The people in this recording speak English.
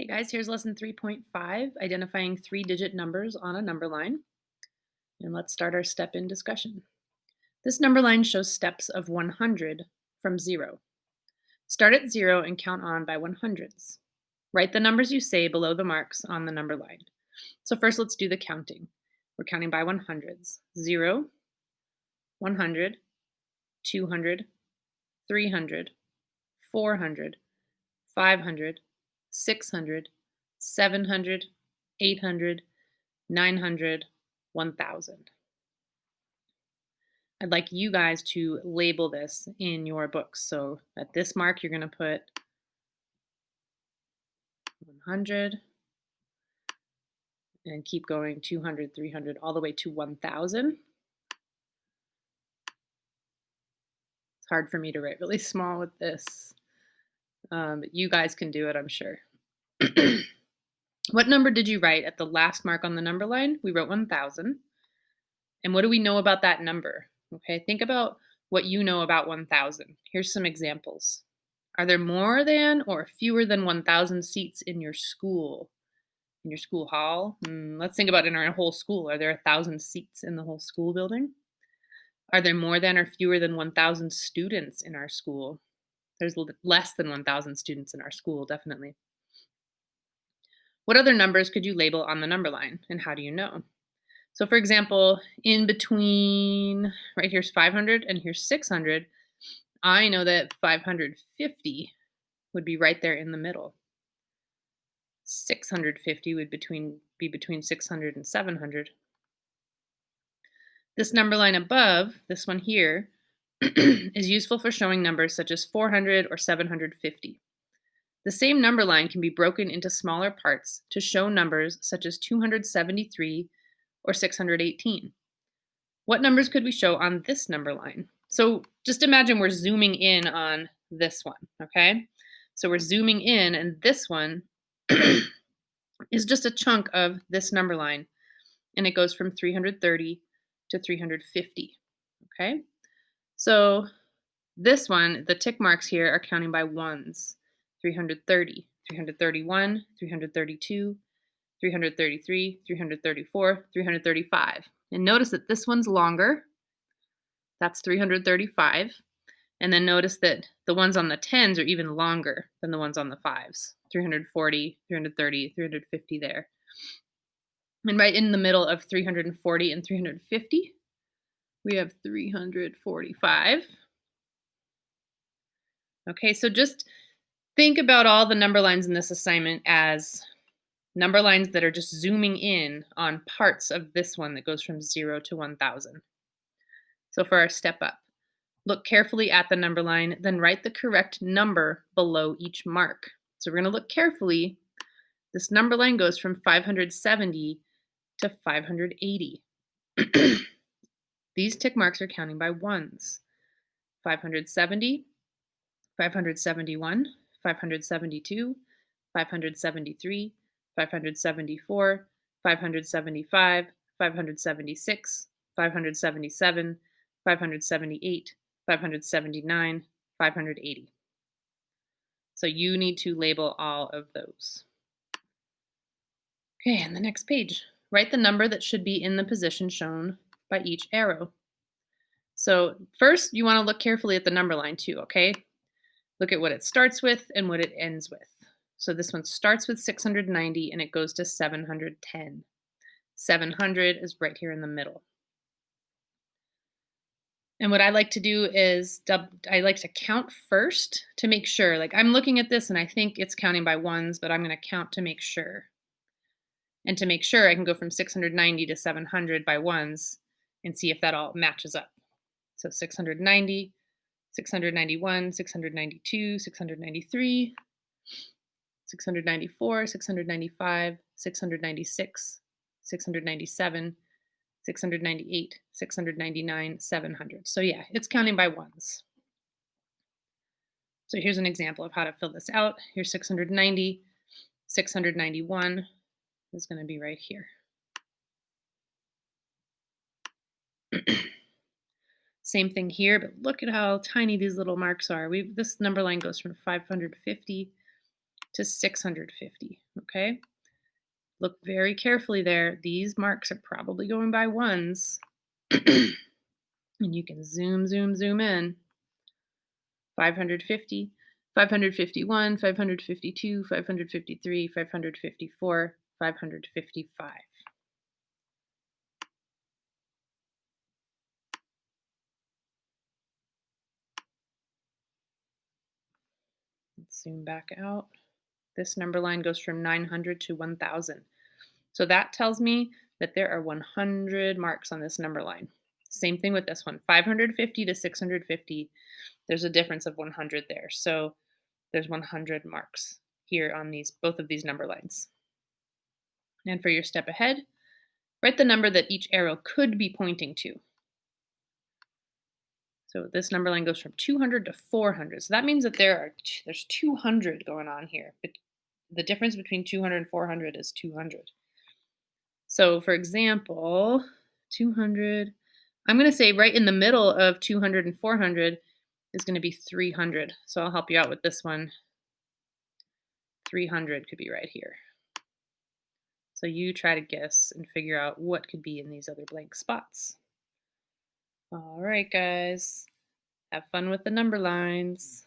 Hey guys, here's lesson 3.5, identifying three-digit numbers on a number line. And let's start our step in discussion. This number line shows steps of 100 from 0. Start at 0 and count on by 100s. Write the numbers you say below the marks on the number line. So first let's do the counting. We're counting by 100s. 0, 100, 200, 300, 400, 500, 600, 700, 800, 900, 1000. I'd like you guys to label this in your books. So at this mark, you're going to put 100 and keep going 200, 300, all the way to 1000. It's hard for me to write really small with this, but you guys can do it, I'm sure. What number did you write at the last mark on the number line? We wrote 1000. And what do we know about that number? Okay, think about what you know about 1000. Here's some examples. Are there more than or fewer than 1000 seats in your school? In your school hall? Let's think about in our whole school. Are there 1000 seats in the whole school building? Are there more than or fewer than 1000 students in our school? There's less than 1000 students in our school, definitely. What other numbers could you label on the number line, and how do you know? So for example, in between, right here's 500 and here's 600, I know that 550 would be right there in the middle. 650 would be between 600 and 700. This number line above, this one here, is useful for showing numbers such as 400 or 750. The same number line can be broken into smaller parts to show numbers such as 273 or 618. What numbers could we show on this number line? So just imagine we're zooming in on this one, okay? So we're zooming in, and this one is just a chunk of this number line, and it goes from 330 to 350, okay? So this one, the tick marks here are counting by ones. 330, 331, 332, 333, 334, 335. And notice that this one's longer. That's 335. And then notice that the ones on the 10s are even longer than the ones on the 5s. 340, 330, 350 there. And right in the middle of 340 and 350, we have 345. Okay, so just think about all the number lines in this assignment as number lines that are just zooming in on parts of this one that goes from 0 to 1000. So for our step up, look carefully at the number line, then write the correct number below each mark. So we're going to look carefully. This number line goes from 570 to 580. These tick marks are counting by ones. 570, 571, 572, 573, 574, 575, 576, 577, 578, 579, 580. So you need to label all of those. Okay, and the next page. Write the number that should be in the position shown by each arrow. So first, you want to look carefully at the number line too, okay? Look at what it starts with and what it ends with. So this one starts with 690 and it goes to 710. 700 is right here in the middle. And what I like to do is I like to count first to make sure. Like I'm looking at this and I think it's counting by ones, but I'm going to count to make sure. And to make sure, I can go from 690 to 700 by ones and see if that all matches up. So 690, 691, 692, 693, 694, 695, 696, 697, 698, 699, 700. So yeah, it's counting by ones. So here's an example of how to fill this out. Here's 690, 691 is going to be right here. Same thing here, but look at how tiny these little marks are. This number line goes from 550 to 650, okay? Look very carefully there. These marks are probably going by ones. And you can zoom, zoom, zoom in. 550, 551, 552, 553, 554, 555. Let's zoom back out. This number line goes from 900 to 1000. So that tells me that there are 100 marks on this number line. Same thing with this one, 550 to 650. There's a difference of 100 there. So there's 100 marks here on both of these number lines. And for your step ahead, write the number that each arrow could be pointing to. So this number line goes from 200 to 400. So that means that there's 200 going on here. But the difference between 200 and 400 is 200. So for example, 200, I'm going to say right in the middle of 200 and 400 is going to be 300. So I'll help you out with this one. 300 could be right here. So you try to guess and figure out what could be in these other blank spots. All right, guys. Have fun with the number lines.